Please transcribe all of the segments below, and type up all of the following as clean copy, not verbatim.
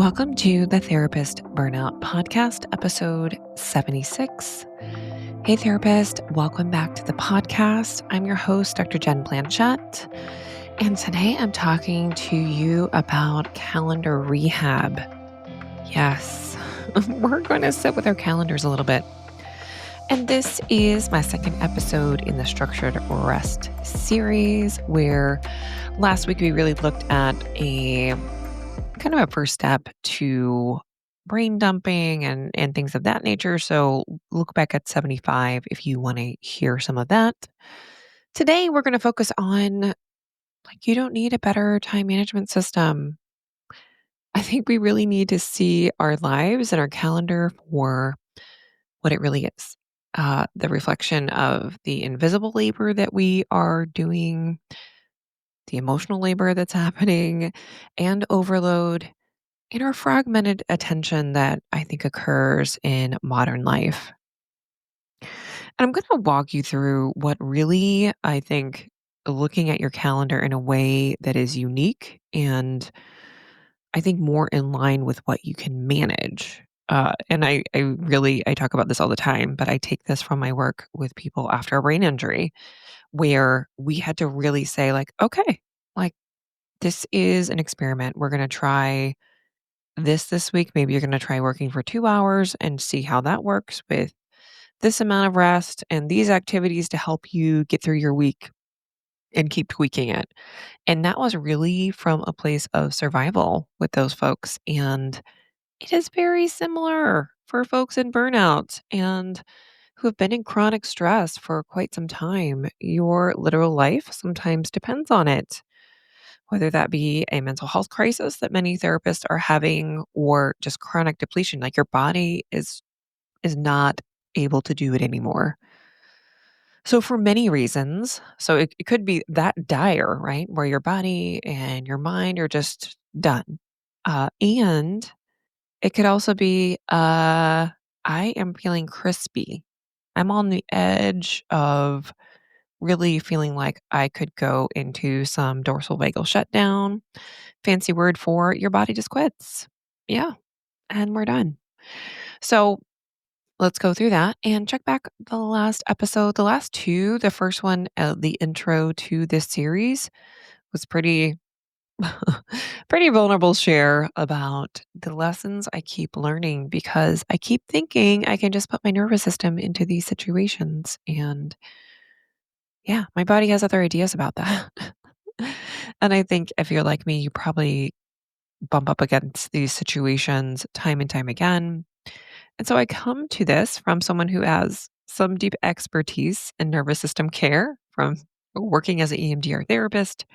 Welcome to the Therapist Burnout Podcast, episode 76. Hey, therapist, welcome back to the podcast. I'm your host, Dr. Jen Blanchette, and today I'm talking to you about calendar rehab. Yes, we're going to sit with our calendars a little bit. And this is my second episode in the Structured Rest series, where last week we really looked at a kind of a first step to brain dumping and things of that nature. So look back at 75 if you want to hear some of that. Today we're going to focus on you don't need a better time management system. I think we really need to see our lives and our calendar for what it really is. The reflection of the invisible labor that we are doing, the emotional labor that's happening, and overload in our fragmented attention that I think occurs in modern life. And I'm going to walk you through what really I think looking at your calendar in a way that is unique and I think more in line with what you can manage. And I talk about this all the time, but I take this from my work with people after a brain injury where we had to really say, okay, like this is an experiment. We're going to try this week. Maybe you're going to try working for 2 hours and see how that works with this amount of rest and these activities to help you get through your week and keep tweaking it. And that was really from a place of survival with those folks. And it is very similar for folks in burnout and who have been in chronic stress for quite some time. Your literal life sometimes depends on it, whether that be a mental health crisis that many therapists are having or just chronic depletion, like your body is not able to do it anymore. So for many reasons, so it could be that dire, right? Where your body and your mind are just done. And it could also be I am feeling crispy. I'm on the edge of really feeling like I could go into some dorsal vagal shutdown. Fancy word for your body just quits. Yeah, and we're done. So let's go through that and check back the last episode. The last two, the first one, the intro to this series, was pretty pretty vulnerable share about the lessons I keep learning because I keep thinking I can just put my nervous system into these situations. And yeah, my body has other ideas about that. And I think if you're like me, you probably bump up against these situations time and time again. And so I come to this from someone who has some deep expertise in nervous system care from working as an EMDR therapist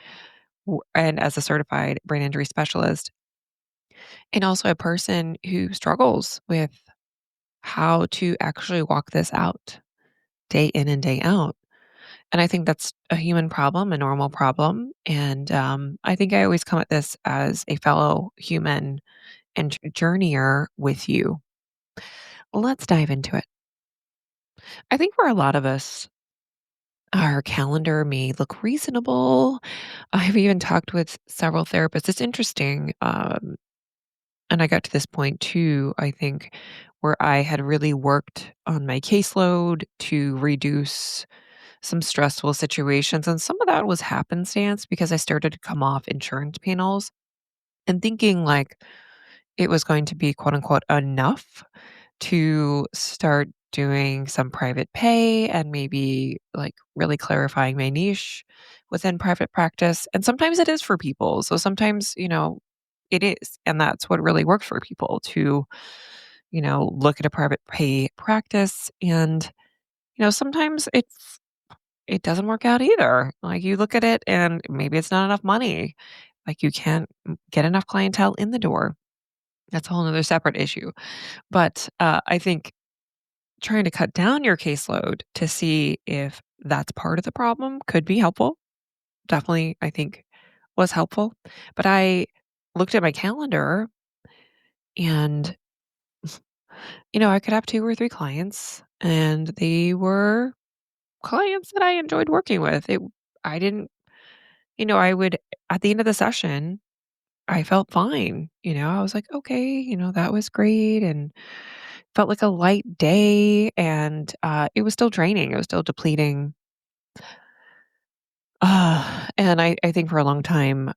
and as a certified brain injury specialist, and also a person who struggles with how to actually walk this out day in and day out. And I think that's a human problem, a normal problem. And I think I always come at this as a fellow human and journeyer with you. Let's dive into it. I think for a lot of us, our calendar may look reasonable. I've even talked with several therapists. It's interesting. And I got to this point too, I think, where I had really worked on my caseload to reduce some stressful situations. And some of that was happenstance because I started to come off insurance panels and thinking like it was going to be quote unquote enough to start doing some private pay and maybe like really clarifying my niche within private practice. And sometimes it is for people. So sometimes, it is. And that's what really works for people to, look at a private pay practice. And, sometimes it doesn't work out either. Like you look at it and maybe it's not enough money. Like you can't get enough clientele in the door. That's a whole nother separate issue. But I think trying to cut down your caseload to see if that's part of the problem could be helpful. Definitely, I think was helpful. But I looked at my calendar and, I could have 2 or 3 clients and they were clients that I enjoyed working with. I didn't, I would, at the end of the session, I felt fine. I was like, okay, that was great. And felt like a light day. And it was still draining. It was still depleting. And I think for a long time,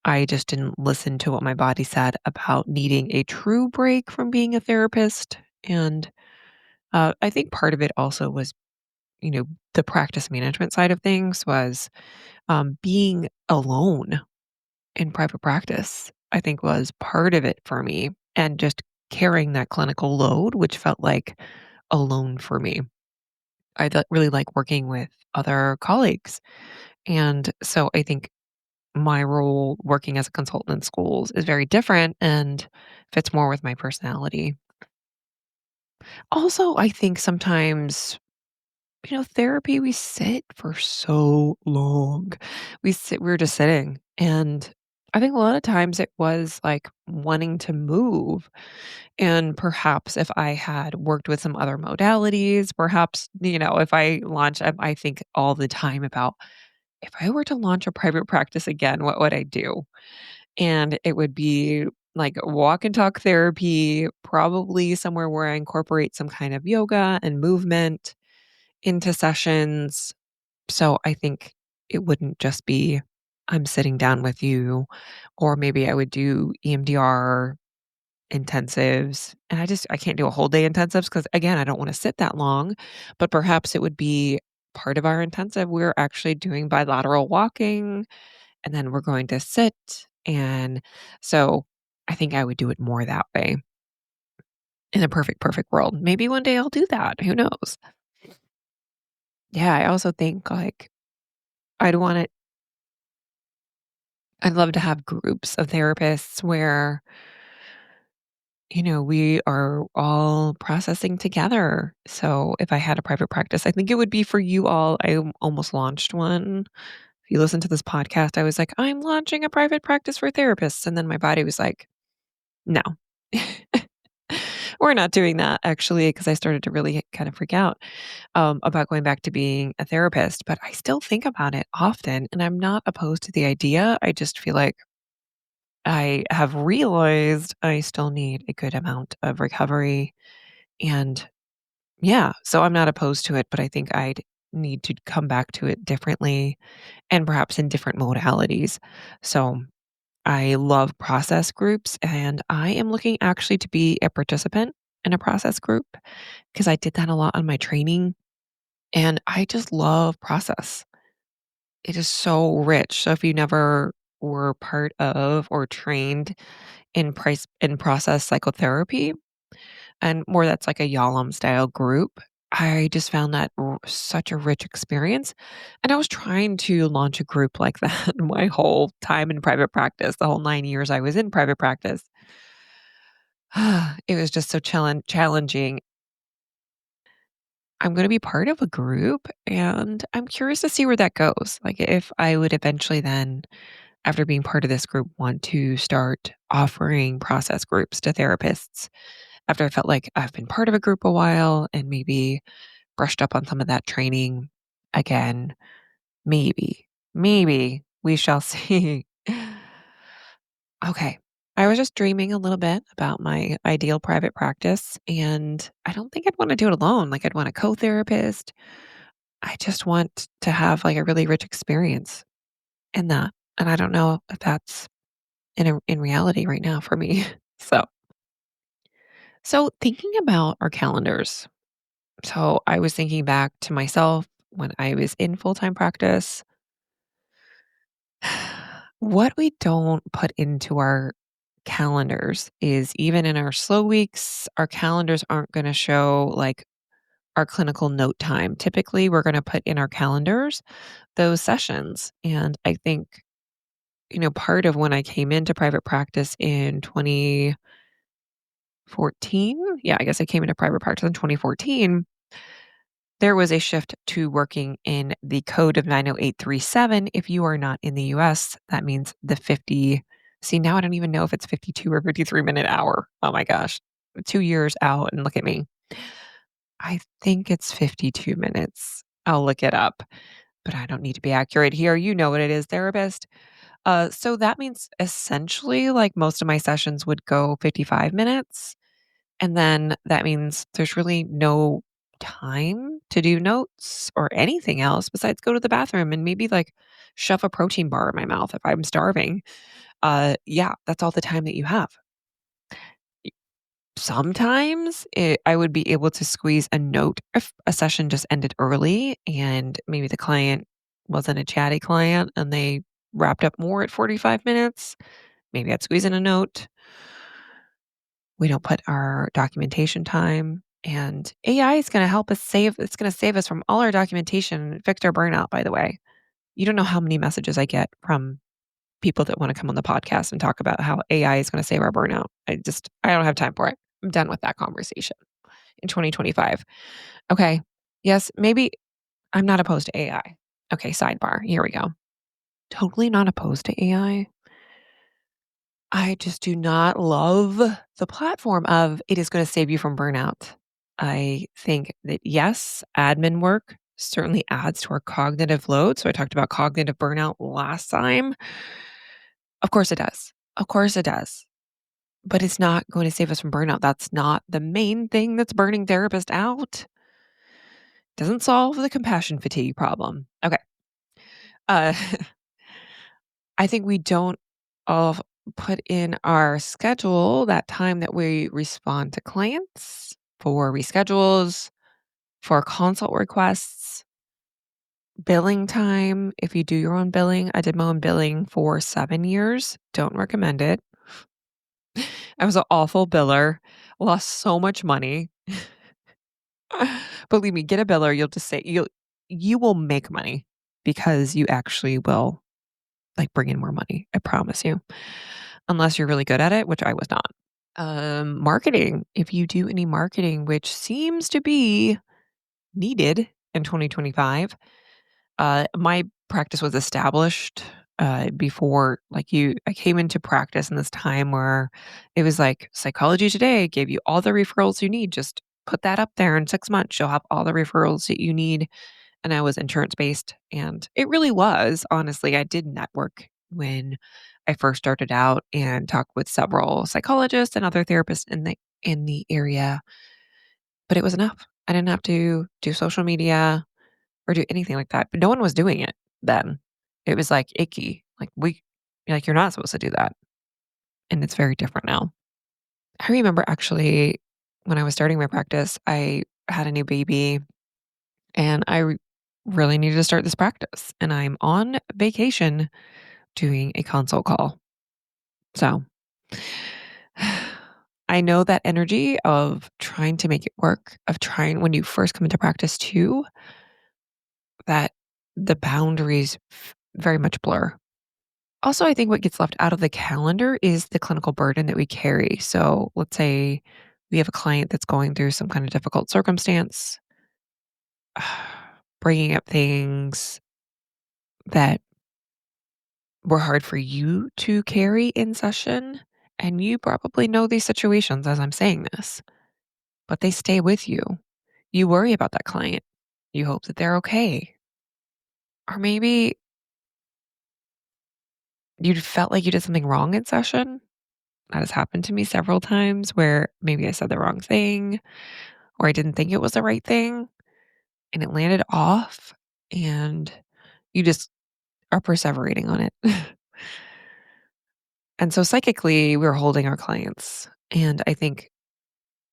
I just didn't listen to what my body said about needing a true break from being a therapist. And I think part of it also was, you know, the practice management side of things was being alone in private practice, I think was part of it for me. And just carrying that clinical load, which felt like alone for me. Really like working with other colleagues. And so I think my role working as a consultant in schools is very different and fits more with my personality. Also, I think sometimes, therapy, we sit for so long. We're just sitting. And I think a lot of times it was like wanting to move. And perhaps if I had worked with some other modalities, perhaps, if I launch, I think all the time about if I were to launch a private practice again, what would I do? And it would be like walk and talk therapy, probably somewhere where I incorporate some kind of yoga and movement into sessions. So I think it wouldn't just be I'm sitting down with you, or maybe I would do EMDR intensives. And I can't do a whole day intensives because again, I don't want to sit that long, but perhaps it would be part of our intensive. We're actually doing bilateral walking and then we're going to sit. And so I think I would do it more that way in a perfect world. Maybe one day I'll do that. Who knows? Yeah. I also think like I'd want it, I'd love to have groups of therapists where, we are all processing together. So if I had a private practice, I think it would be for you all. Almost launched one. If you listen to this podcast, I was like, I'm launching a private practice for therapists. And then my body was like, no. We're not doing that actually, because I started to really kind of freak out about going back to being a therapist. But I still think about it often, and I'm not opposed to the idea. I just feel like I have realized I still need a good amount of recovery. And yeah, so I'm not opposed to it, but I think I'd need to come back to it differently and perhaps in different modalities. So I love process groups, and I am looking actually to be a participant in a process group because I did that a lot on my training. And I just love process. It is so rich. So if you never were part of or trained in process psychotherapy, and more that's like a Yalom style group, I just found that such a rich experience. And I was trying to launch a group like that my whole time in private practice, the whole 9 years I was in private practice. It was just so challenging. I'm going to be part of a group and I'm curious to see where that goes. Like if I would eventually then, after being part of this group, want to start offering process groups to therapists after I felt like I've been part of a group a while and maybe brushed up on some of that training again. Maybe we shall see. Okay. I was just dreaming a little bit about my ideal private practice, and I don't think I'd want to do it alone. Like, I'd want a co therapist. I just want to have like a really rich experience in that. And I don't know if that's in reality right now for me. So thinking about our calendars. So I was thinking back to myself when I was in full time practice. What we don't put into our calendars is even in our slow weeks, our calendars aren't going to show like our clinical note time. Typically, we're going to put in our calendars those sessions. And I think, part of when I came into private practice in 2014, yeah, I guess I came into private practice in 2014. There was a shift to working in the code of 90837. If you are not in the US, that means the 50. See, now I don't even know if it's 52 or 53-minute hour. Oh my gosh. 2 years out and look at me. I think it's 52 minutes. I'll look it up, but I don't need to be accurate here. You know what it is, therapist. So that means essentially, like, most of my sessions would go 55 minutes, and then that means there's really no time to do notes or anything else besides go to the bathroom and maybe, like, shove a protein bar in my mouth if I'm starving. Yeah, that's all the time that you have. Sometimes I would be able to squeeze a note if a session just ended early and maybe the client wasn't a chatty client and they wrapped up more at 45 minutes. Maybe I'd squeeze in a note. We don't put our documentation time, and AI is going to help us save, it's going to save us from all our documentation and fix our burnout, by the way. You don't know how many messages I get from people that want to come on the podcast and talk about how AI is going to save our burnout. I don't have time for it. I'm done with that conversation in 2025. Okay. Yes, maybe I'm not opposed to AI. Okay, sidebar. Here we go. Totally not opposed to AI. I just do not love the platform of it is going to save you from burnout. I think that yes, admin work certainly adds to our cognitive load. So I talked about cognitive burnout last time. Of course it does. Of course it does. But it's not going to save us from burnout. That's not the main thing that's burning therapists out. Doesn't solve the compassion fatigue problem. Okay. Uh, I think we don't all put in our schedule that time that we respond to clients for reschedules, for consult requests, billing time. If you do your own billing, I did my own billing for 7 years. Don't recommend it. I was an awful biller, lost so much money. Believe me, get a biller. You'll just say you will make money because you actually will like bring in more money. I promise you. Unless you're really good at it, which I was not. Marketing. If you do any marketing, which seems to be needed in 2025, my practice was established before I came into practice in this time where it was like Psychology Today gave you all the referrals you need. Just put that up there in 6 months. You'll have all the referrals that you need. And I was insurance based. And it really was, honestly. I did network when I first started out and talked with several psychologists and other therapists in the area, but it was enough. I didn't have to do social media or do anything like that. But no one was doing it then. It was like icky. You're not supposed to do that. And it's very different now. I remember actually when I was starting my practice, I had a new baby and really needed to start this practice. And I'm on vacation doing a consult call. So I know that energy of trying to make it work, of trying when you first come into practice too, that the boundaries very much blur. Also, I think what gets left out of the calendar is the clinical burden that we carry. So let's say we have a client that's going through some kind of difficult circumstance, bringing up things that were hard for you to carry in session. And you probably know these situations as I'm saying this, but they stay with you. You worry about that client. You hope that they're okay. Or maybe you felt like you did something wrong in session. That has happened to me several times where maybe I said the wrong thing or I didn't think it was the right thing and it landed off and you just are perseverating on it. And so psychically, we're holding our clients. And I think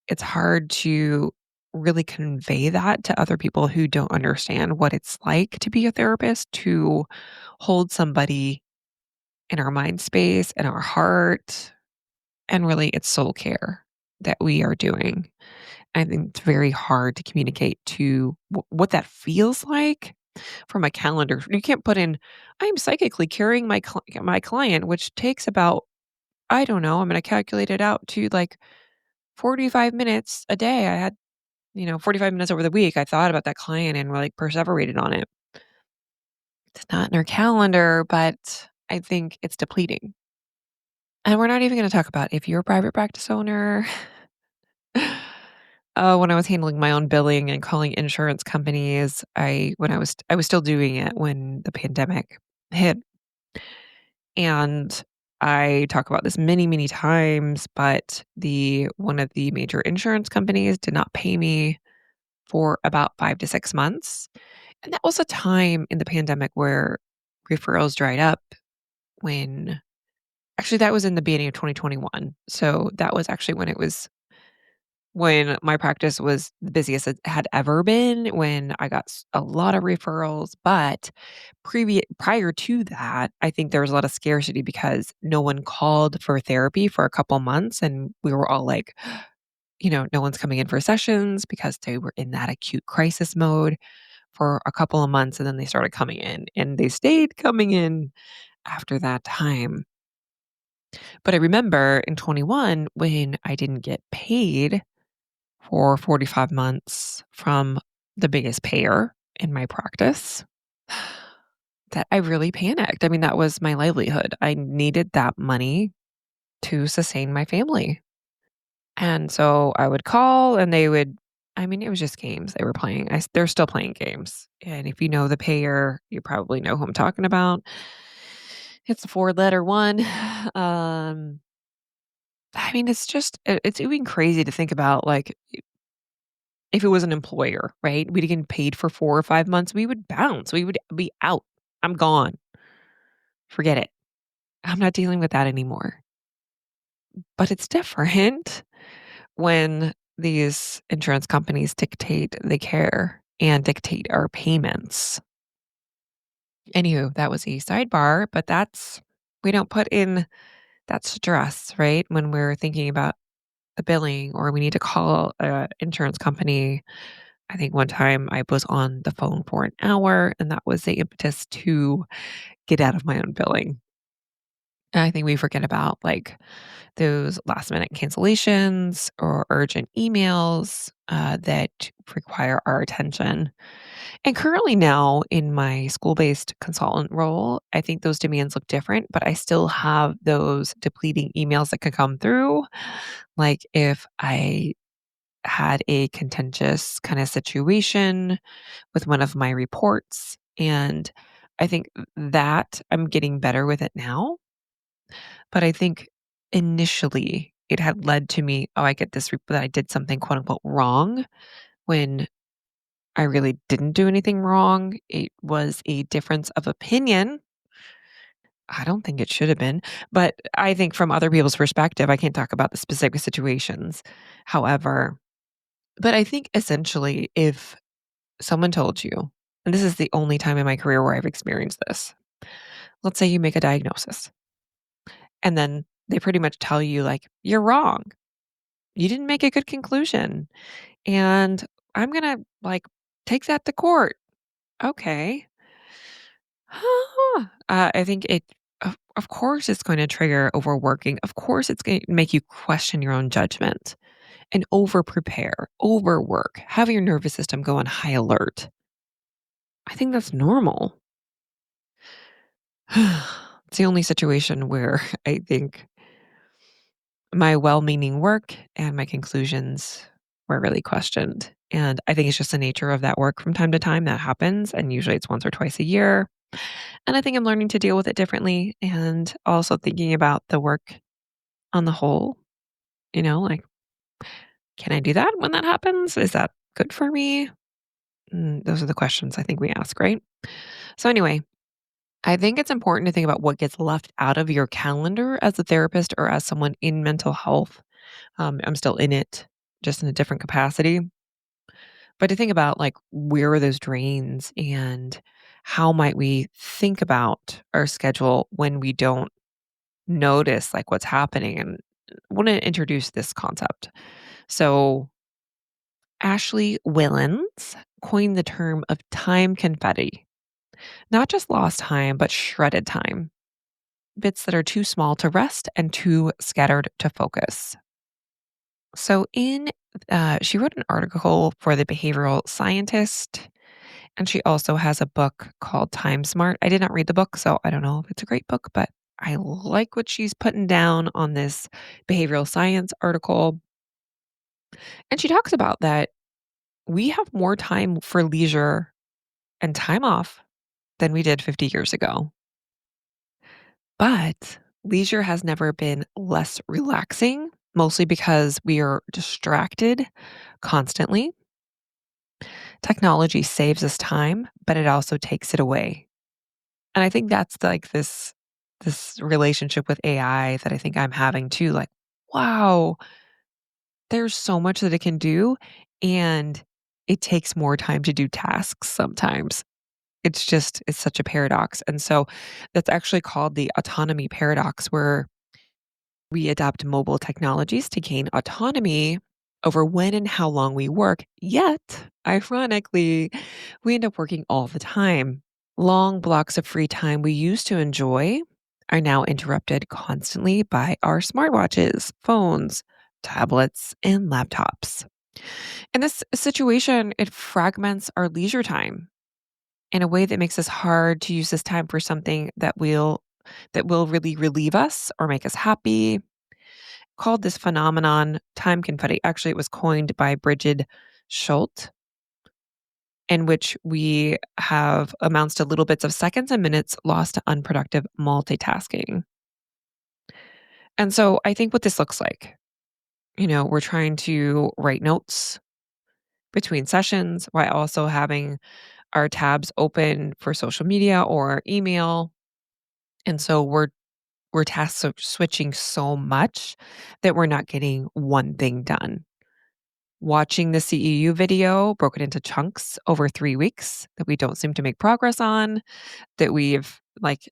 it's hard to really convey that to other people who don't understand what it's like to be a therapist, to hold somebody in our mind space and our heart. And really, it's soul care that we are doing. I think it's very hard to communicate to what that feels like from a calendar. You can't put in, I'm psychically carrying my client, which takes about, I don't know, I'm going to calculate it out to like 45 minutes a day. I had 45 minutes over the week, I thought about that client and like perseverated on it. It's not in our calendar, but I think it's depleting. And we're not even going to talk about if you're a private practice owner. When I was handling my own billing and calling insurance companies, I was still doing it when the pandemic hit, And I talk about this many, many times, but the one of the major insurance companies did not pay me for about 5 to 6 months. And that was a time in the pandemic where referrals dried up when actually that was in the beginning of 2021. So that was actually when my practice was the busiest it had ever been, when I got a lot of referrals. But prior to that, I think there was a lot of scarcity because no one called for therapy for a couple months. And we were all like, no one's coming in for sessions because they were in that acute crisis mode for a couple of months. And then they started coming in and they stayed coming in after that time. But I remember in 21 when I didn't get paid for 45 months from the biggest payer in my practice, that I really panicked. I mean, that was my livelihood. I needed that money to sustain my family. And so I would call and it was just games they were playing. They're still playing games. And if you know the payer, you probably know who I'm talking about. It's a four-letter one. It's even crazy to think about, like, if it was an employer, right? We'd get paid for 4 or 5 months, we would bounce, we would be out. I'm gone. Forget it. I'm not dealing with that anymore. But it's different when these insurance companies dictate the care and dictate our payments. Anywho, that was a sidebar, but we don't put in that stress, right? When we're thinking about the billing or we need to call a insurance company. I think one time I was on the phone for an hour, and that was the impetus to get out of my own billing. And I think we forget about, like, those last minute cancellations or urgent emails, that require our attention. And currently now in my school-based consultant role, I think those demands look different, but I still have those depleting emails that could come through. Like, if I had a contentious kind of situation with one of my reports, and I think that I'm getting better with it now, but I think initially it had led to me, "Oh, I get this that I did something quote unquote wrong," when I really didn't do anything wrong. It was a difference of opinion. I don't think it should have been, but I think from other people's perspective, I can't talk about the specific situations. However, but I think essentially if someone told you, and this is the only time in my career where I've experienced this. Let's say you make a diagnosis and then they pretty much tell you, like, you're wrong. You didn't make a good conclusion. And I'm going to, like, take that to court. Okay. I think of course, it's going to trigger overworking. Of course, it's going to make you question your own judgment and over prepare, overwork, have your nervous system go on high alert. I think that's normal. It's the only situation where I think my well-meaning work and my conclusions were really questioned. And I think it's just the nature of that work from time to time that happens. And usually it's once or twice a year. And I think I'm learning to deal with it differently and also thinking about the work on the whole, like, can I do that when that happens? Is that good for me? Those are the questions I think we ask, right? So, anyway, I think it's important to think about what gets left out of your calendar as a therapist or as someone in mental health. I'm still in it, just in a different capacity. But to think about, like, where are those drains and how might we think about our schedule when we don't notice, like, what's happening. And I want to introduce this concept. So, Ashley Willens coined the term of time confetti, not just lost time, but shredded time. Bits that are too small to rest and too scattered to focus. So, she wrote an article for the Behavioral Scientist, and she also has a book called Time Smart. I did not read the book, so I don't know if it's a great book, but I like what she's putting down on this behavioral science article. And she talks about that we have more time for leisure and time off than we did 50 years ago. But leisure has never been less relaxing, mostly because we are distracted constantly. Technology saves us time, but it also takes it away. And I think that's like this relationship with AI that I think I'm having too, like, wow, there's so much that it can do, and it takes more time to do tasks sometimes. It's such a paradox. And so that's actually called the autonomy paradox, where we adopt mobile technologies to gain autonomy over when and how long we work. Yet, ironically, we end up working all the time. Long blocks of free time we used to enjoy are now interrupted constantly by our smartwatches, phones, tablets, and laptops. In this situation, it fragments our leisure time in a way that makes us hard to use this time for something that will really relieve us or make us happy. Called this phenomenon time confetti. Actually, it was coined by Bridget Schultz, in which we have amounts to little bits of seconds and minutes lost to unproductive multitasking. And so I think what this looks like, we're trying to write notes between sessions while also having our tabs open for social media or email. And so we're switching so much that we're not getting one thing done. Watching the CEU video broken into chunks over 3 weeks that we don't seem to make progress on, that we've like,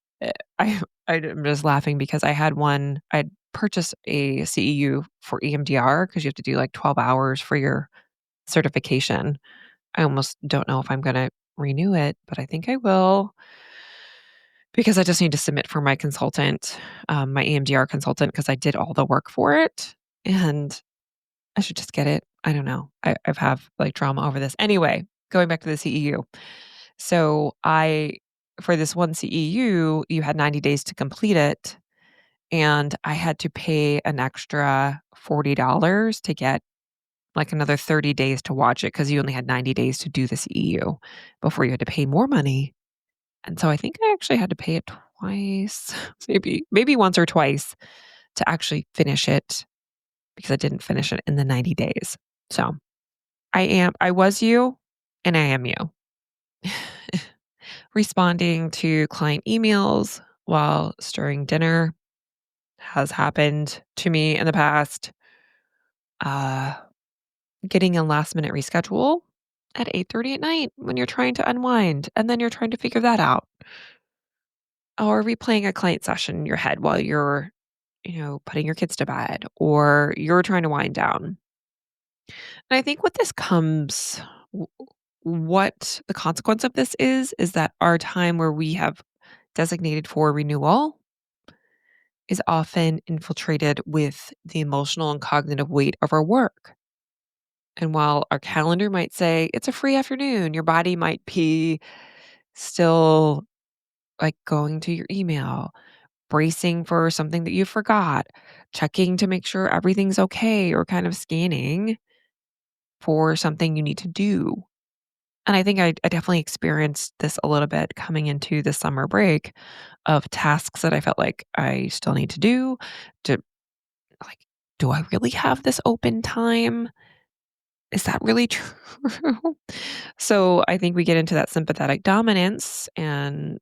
I'm just laughing because I'd purchased a CEU for EMDR because you have to do like 12 hours for your certification. I almost don't know if I'm gonna renew it, but I think I will because I just need to submit for my consultant, my EMDR consultant, because I did all the work for it, and I should just get it. I don't know. I've have, like, drama over this. Anyway, going back to the CEU. So, for this one CEU, you had 90 days to complete it, and I had to pay an extra $40 to get, like, another 30 days to watch it because you only had 90 days to do the CEU before you had to pay more money. And so I think I actually had to pay it twice, maybe once or twice to actually finish it because I didn't finish it in the 90 days. So I was you and I am you. Responding to client emails while stirring dinner has happened to me in the past. Uh, Getting a last minute reschedule at 8:30 at night when you're trying to unwind and then you're trying to figure that out. Or replaying a client session in your head while you're, putting your kids to bed or you're trying to wind down. And I think w- what the consequence of this is that our time where we have designated for renewal is often infiltrated with the emotional and cognitive weight of our work. And while our calendar might say it's a free afternoon, your body might be still like going to your email, bracing for something that you forgot, checking to make sure everything's okay, or kind of scanning for something you need to do. And I think I definitely experienced this a little bit coming into the summer break of tasks that I felt like I still need to do to like, do I really have this open time? Is that really true? So I think we get into that sympathetic dominance and,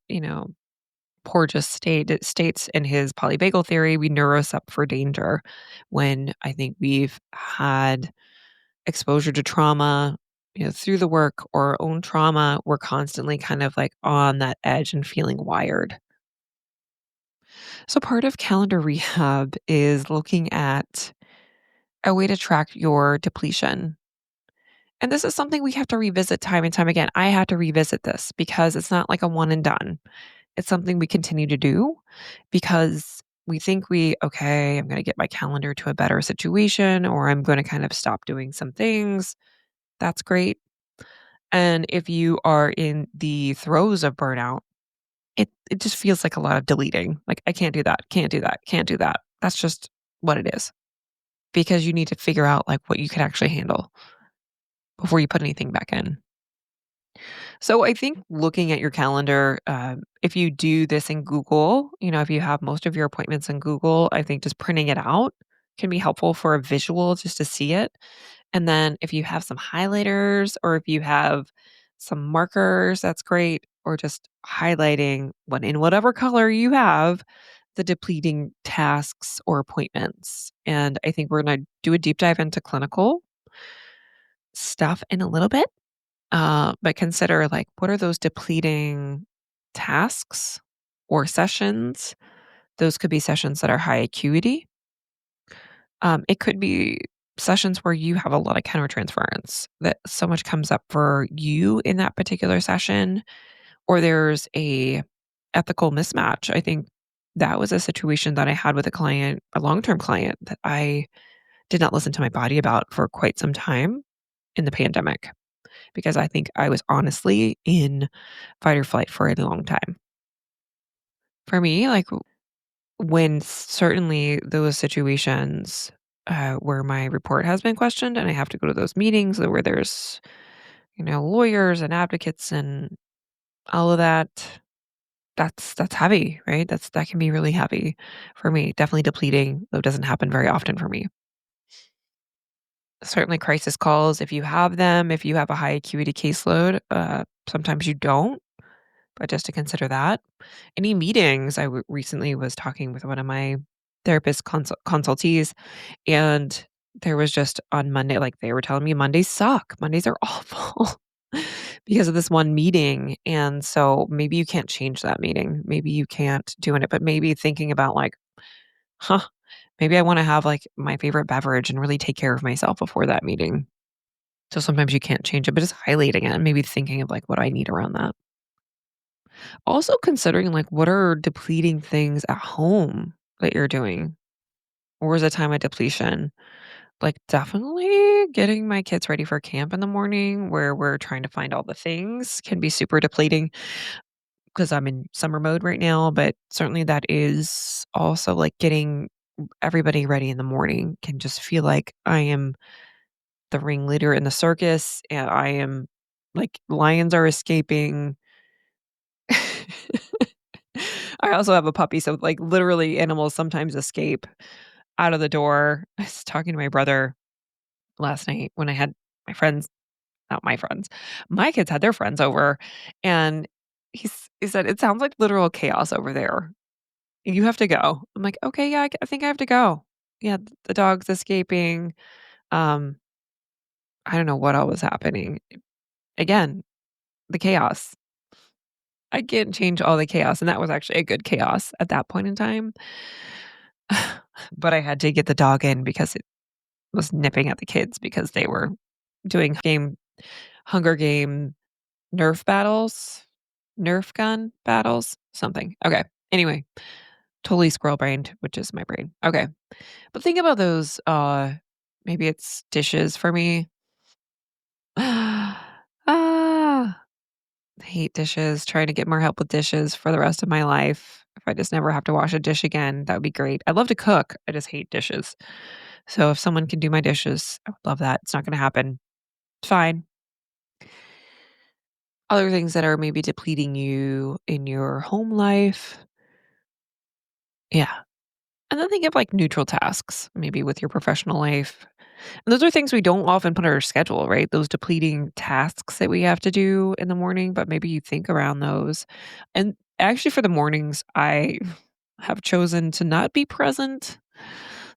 Porges states in his polyvagal theory, we neuro us up for danger when I think we've had exposure to trauma, through the work or our own trauma. We're constantly kind of like on that edge and feeling wired. So part of calendar rehab is looking at a way to track your depletion. And this is something we have to revisit time and time again. I have to revisit this because it's not like a one and done. It's something we continue to do because we think okay, I'm going to get my calendar to a better situation or I'm going to kind of stop doing some things. That's great. And if you are in the throes of burnout, it just feels like a lot of deleting. Like, I can't do that, can't do that, can't do that. That's just what it is because you need to figure out like what you can actually handle before you put anything back in. So I think looking at your calendar, if you do this in Google, if you have most of your appointments in Google, I think just printing it out can be helpful for a visual just to see it. And then if you have some highlighters or if you have some markers, that's great. Or just highlighting what in whatever color you have the depleting tasks or appointments. And I think we're going to do a deep dive into clinical stuff in a little bit. But consider like what are those depleting tasks or sessions? Those could be sessions that are high acuity. It could be sessions where you have a lot of countertransference that so much comes up for you in that particular session, or there's a ethical mismatch. I think that was a situation that I had with a client, a long-term client that I did not listen to my body about for quite some time in the pandemic because I think I was honestly in fight or flight for a long time. For me, like when certainly those situations where my report has been questioned and I have to go to those meetings where there's, lawyers and advocates and all of that, that's heavy, right? That can be really heavy for me. Definitely depleting, though it doesn't happen very often for me. Certainly crisis calls, if you have them, if you have a high acuity caseload, sometimes you don't, but just to consider that. Any meetings, recently was talking with one of my therapist consultees, and there was just on Monday, like they were telling me Mondays suck. Mondays are awful because of this one meeting. And so maybe you can't change that meeting. Maybe you can't do it, but maybe thinking about like, huh, maybe I want to have like my favorite beverage and really take care of myself before that meeting. So sometimes you can't change it, but just highlighting it and maybe thinking of like what I need around that. Also considering like what are depleting things at home that you're doing, or is a time of depletion? Like definitely getting my kids ready for camp in the morning where we're trying to find all the things can be super depleting because I'm in summer mode right now, but certainly that is also like getting everybody ready in the morning can just feel like I am the ringleader in the circus and I am like lions are escaping. I also have a puppy, so, like, literally animals sometimes escape out of the door. I was talking to my brother last night when I had my friends not my friends, my kids had their friends over, and he said, "It sounds like literal chaos over there. You have to go." I'm like, "Okay, yeah, I think I have to go." Yeah, the dog's escaping, um, I don't know what all was happening. Again, the chaos. I can't change all the chaos, and that was actually a good chaos at that point in time. But I had to get the dog in because it was nipping at the kids because they were doing Hunger Game Nerf battles, Nerf gun battles, something. Okay. Anyway, totally squirrel brained, which is my brain. Okay. But think about those, maybe it's dishes for me. Ah, I hate dishes, trying to get more help with dishes for the rest of my life. If I just never have to wash a dish again, that would be great. I love to cook. I just hate dishes. So if someone can do my dishes, I would love that. It's not going to happen. It's fine. Other things that are maybe depleting you in your home life. Yeah. And then think of like neutral tasks, maybe with your professional life. And those are things we don't often put on our schedule, right? Those depleting tasks that we have to do in the morning, but maybe you think around those. And actually, for the mornings, I have chosen to not be present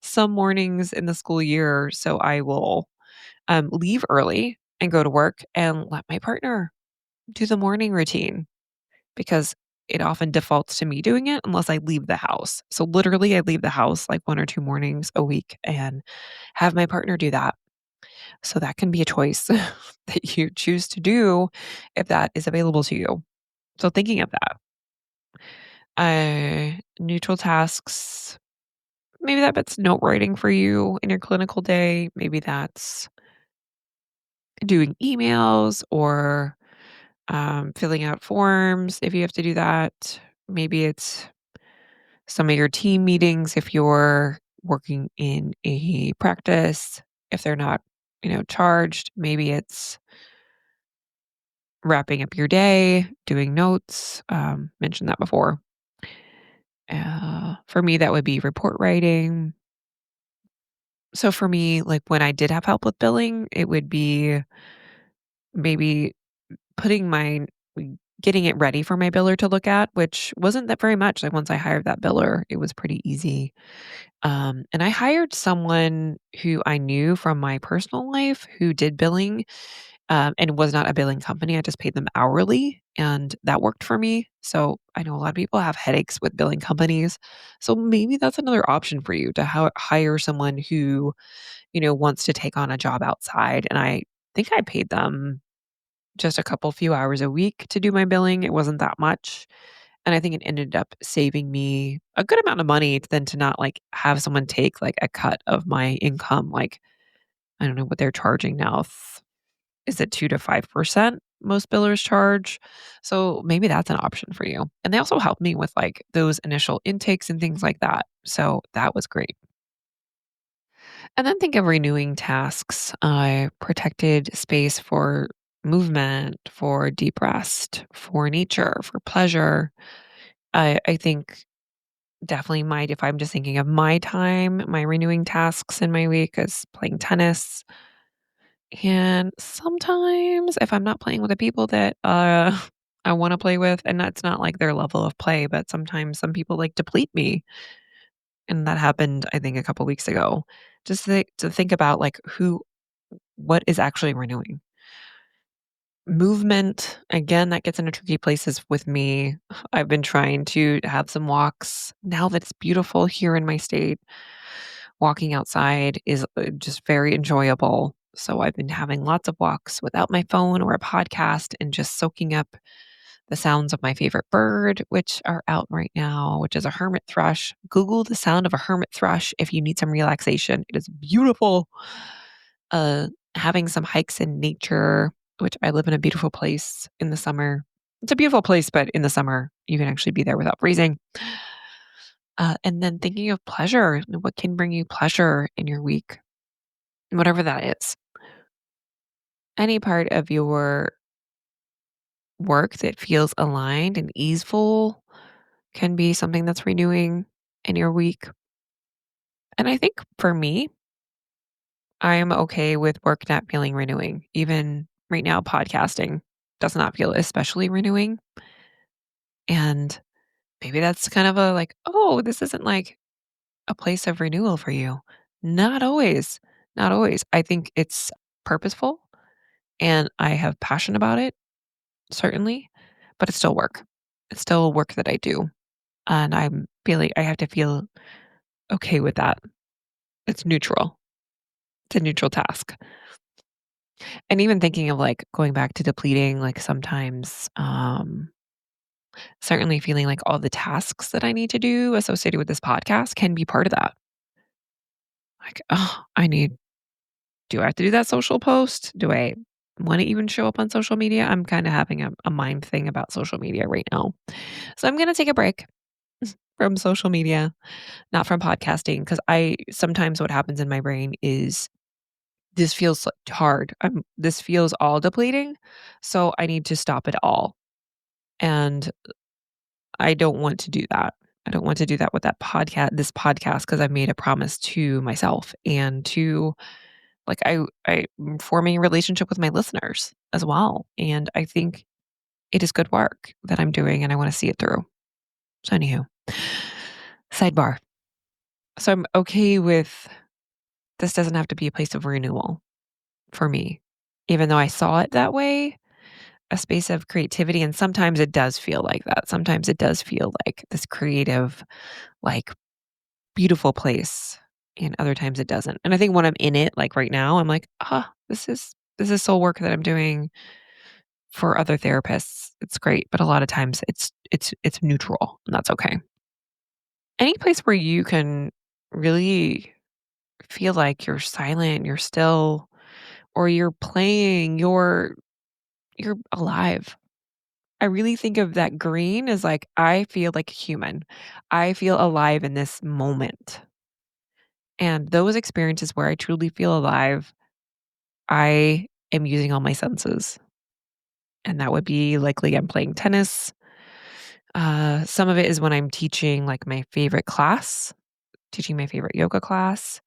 some mornings in the school year. So I will leave early and go to work and let my partner do the morning routine because it often defaults to me doing it unless I leave the house. So literally I leave the house like 1 or 2 mornings a week and have my partner do that. So that can be a choice that you choose to do if that is available to you. So thinking of that. Neutral tasks, maybe that's note writing for you in your clinical day. Maybe that's doing emails or filling out forms if you have to do that. Maybe it's some of your team meetings if you're working in a practice, if they're not, charged. Maybe it's wrapping up your day, doing notes, mentioned that before. For me, that would be report writing. So for me, like when I did have help with billing, it would be maybe putting my getting it ready for my biller to look at, which wasn't that very much. Like once I hired that biller, it was pretty easy. And I hired someone who I knew from my personal life who did billing, and it was not a billing company. I just paid them hourly, and that worked for me. So I know a lot of people have headaches with billing companies. So maybe that's another option for you to hire someone who, wants to take on a job outside. And I think I paid them just a couple few hours a week to do my billing. It wasn't that much. And I think it ended up saving me a good amount of money than to not like have someone take like a cut of my income. Like, I don't know what they're charging now. Is it 2 to 5% most billers charge? So maybe that's an option for you. And they also helped me with like those initial intakes and things like that. So that was great. And then think of renewing tasks, protected space for movement, for deep rest, for nature, for pleasure. I think definitely might, if I'm just thinking of my time, my renewing tasks in my week is playing tennis. And sometimes if I'm not playing with the people that I want to play with, and that's not like their level of play, but sometimes some people like deplete me. And that happened, I think, a couple weeks ago. Just to think about like what is actually renewing. Movement, again, that gets into tricky places with me. I've been trying to have some walks now that it's beautiful here in my state. Walking outside is just very enjoyable. So I've been having lots of walks without my phone or a podcast and just soaking up the sounds of my favorite bird, which are out right now, which is a hermit thrush. Google the sound of a hermit thrush if you need some relaxation. It is beautiful. Uh, Having some hikes in nature, which I live in a beautiful place in the summer. It's a beautiful place, but in the summer, you can actually be there without freezing. And then thinking of pleasure, what can bring you pleasure in your week, whatever that is. Any part of your work that feels aligned and easeful can be something that's renewing in your week. And I think for me, I am okay with work not feeling renewing. Even right now, podcasting does not feel especially renewing. And maybe that's kind of a like, oh, this isn't like a place of renewal for you. Not always. Not always. I think it's purposeful and I have passion about it, certainly, but it's still work. It's still work that I do. And I have to feel okay with that. It's neutral. It's a neutral task. And even thinking of like going back to depleting, like sometimes, certainly feeling like all the tasks that I need to do associated with this podcast can be part of that. Like, oh, do I have to do that social post? Do I want to even show up on social media? I'm kind of having a mind thing about social media right now. So I'm going to take a break from social media, not from podcasting, because sometimes what happens in my brain is this feels hard. This feels all depleting. So I need to stop it all. And I don't want to do that. I don't want to do that with this podcast, because I've made a promise to myself and to like I'm forming a relationship with my listeners as well. And I think it is good work that I'm doing and I want to see it through. So anywho, sidebar. So I'm okay with this doesn't have to be a place of renewal for me. Even though I saw it that way, a space of creativity. And sometimes it does feel like that. Sometimes it does feel like this creative, like beautiful place. And other times it doesn't. And I think when I'm in it, like right now, I'm like, this is soul work that I'm doing for other therapists. It's great. But a lot of times it's neutral and that's okay. Any place where you can really feel like you're silent, you're still, or you're playing, you're alive. I really think of that green as like, I feel like a human. I feel alive in this moment. And those experiences where I truly feel alive, I am using all my senses. And that would be likely I'm playing tennis. Some of it is when I'm teaching like my favorite class, teaching my favorite yoga class,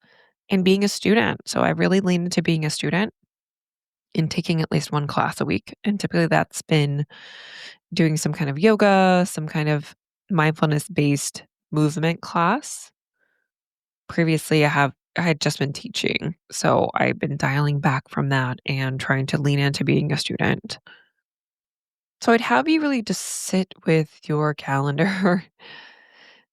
and being a student. So I really lean into being a student and taking at least one class a week. And typically that's been doing some kind of yoga, some kind of mindfulness based movement class. Previously, I had just been teaching. So I've been dialing back from that and trying to lean into being a student. So I'd have you really just sit with your calendar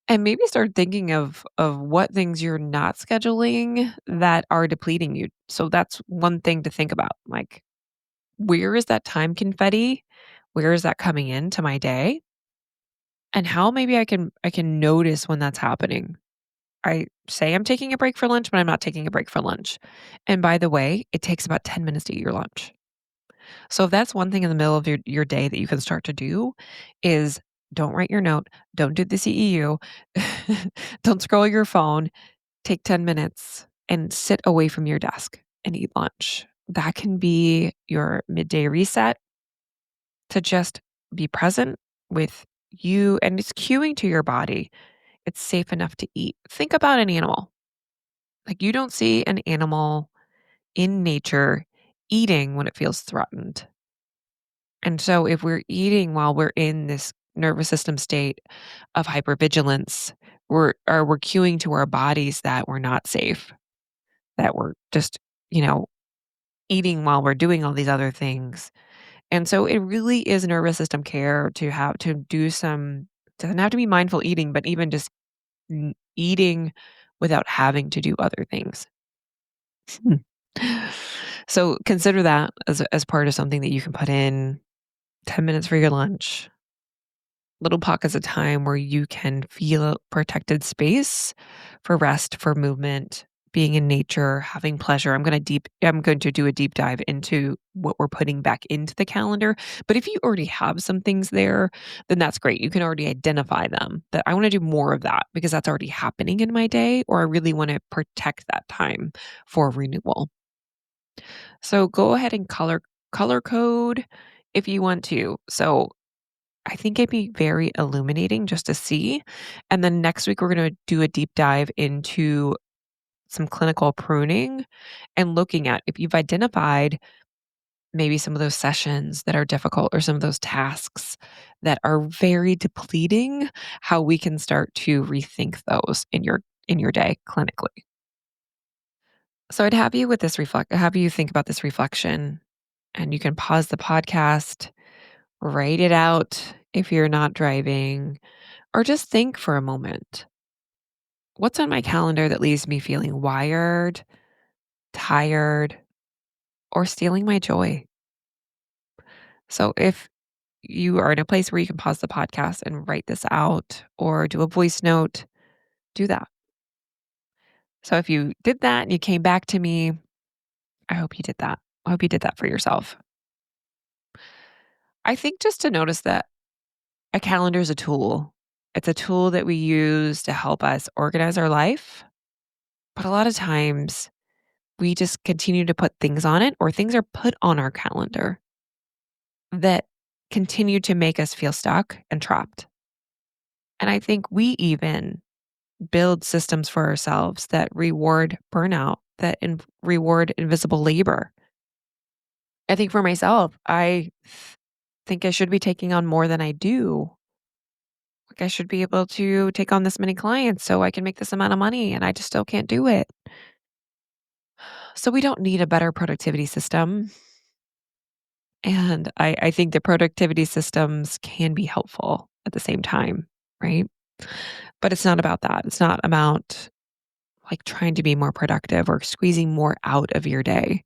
and maybe start thinking of what things you're not scheduling that are depleting you. So that's one thing to think about. Like, where is that time confetti? Where is that coming into my day? And how maybe I can notice when that's happening. I say I'm taking a break for lunch, but I'm not taking a break for lunch. And by the way, it takes about 10 minutes to eat your lunch. So if that's one thing in the middle of your day that you can start to do is don't write your note, don't do the CEU, don't scroll your phone, take 10 minutes and sit away from your desk and eat lunch. That can be your midday reset to just be present with you and it's cueing to your body. It's safe enough to eat. Think about an animal. Like you don't see an animal in nature eating when it feels threatened. And so if we're eating while we're in this nervous system state of hypervigilance, we're cueing to our bodies that we're not safe, that we're just, you know, eating while we're doing all these other things. And so it really is nervous system care to have to do some doesn't have to be mindful eating, but even just eating without having to do other things. Hmm. So consider that as part of something that you can put in 10 minutes for your lunch, little pockets of time where you can feel protected space for rest, for movement, being in nature, having pleasure. I'm going to do a deep dive into what we're putting back into the calendar. But if you already have some things there, then that's great. You can already identify them. That I want to do more of that because that's already happening in my day, or I really want to protect that time for renewal. So go ahead and color code if you want to. So I think it'd be very illuminating just to see. And then next week, we're going to do a deep dive into some clinical pruning and looking at if you've identified maybe some of those sessions that are difficult or some of those tasks that are very depleting, how we can start to rethink those in your day clinically. So I'd have you with this have you think about this reflection and you can pause the podcast, write it out if you're not driving, or just think for a moment. What's on my calendar that leaves me feeling wired, tired, or stealing my joy? So if you are in a place where you can pause the podcast and write this out or do a voice note, do that. So if you did that and you came back to me, I hope you did that. I hope you did that for yourself. I think just to notice that a calendar is a tool. It's a tool that we use to help us organize our life. But a lot of times we just continue to put things on it or things are put on our calendar that continue to make us feel stuck and trapped. And I think we even build systems for ourselves that reward burnout, that reward invisible labor. I think for myself, I think I should be taking on more than I do. Like I should be able to take on this many clients so I can make this amount of money and I just still can't do it. So we don't need a better productivity system. And I think the productivity systems can be helpful at the same time, right? But it's not about that. It's not about like trying to be more productive or squeezing more out of your day.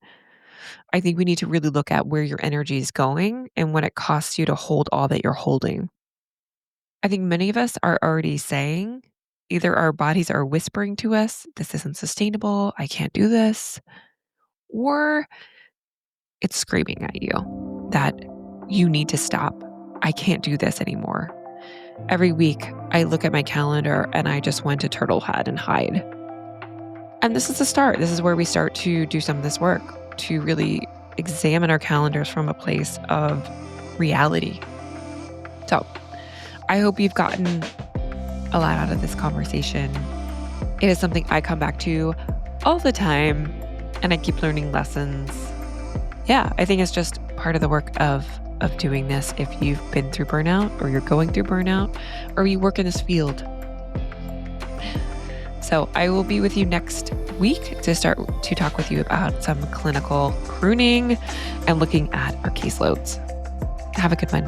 I think we need to really look at where your energy is going and what it costs you to hold all that you're holding. I think many of us are already saying either our bodies are whispering to us, this isn't sustainable, I can't do this, or it's screaming at you that you need to stop. I can't do this anymore. Every week, I look at my calendar and I just want to turtle head and hide. And this is the start. This is where we start to do some of this work to really examine our calendars from a place of reality. So I hope you've gotten a lot out of this conversation. It is something I come back to all the time, and I keep learning lessons. Yeah, I think it's just part of the work of doing this if you've been through burnout or you're going through burnout or you work in this field. So I will be with you next week to start to talk with you about some clinical pruning and looking at our caseloads. Have a good one.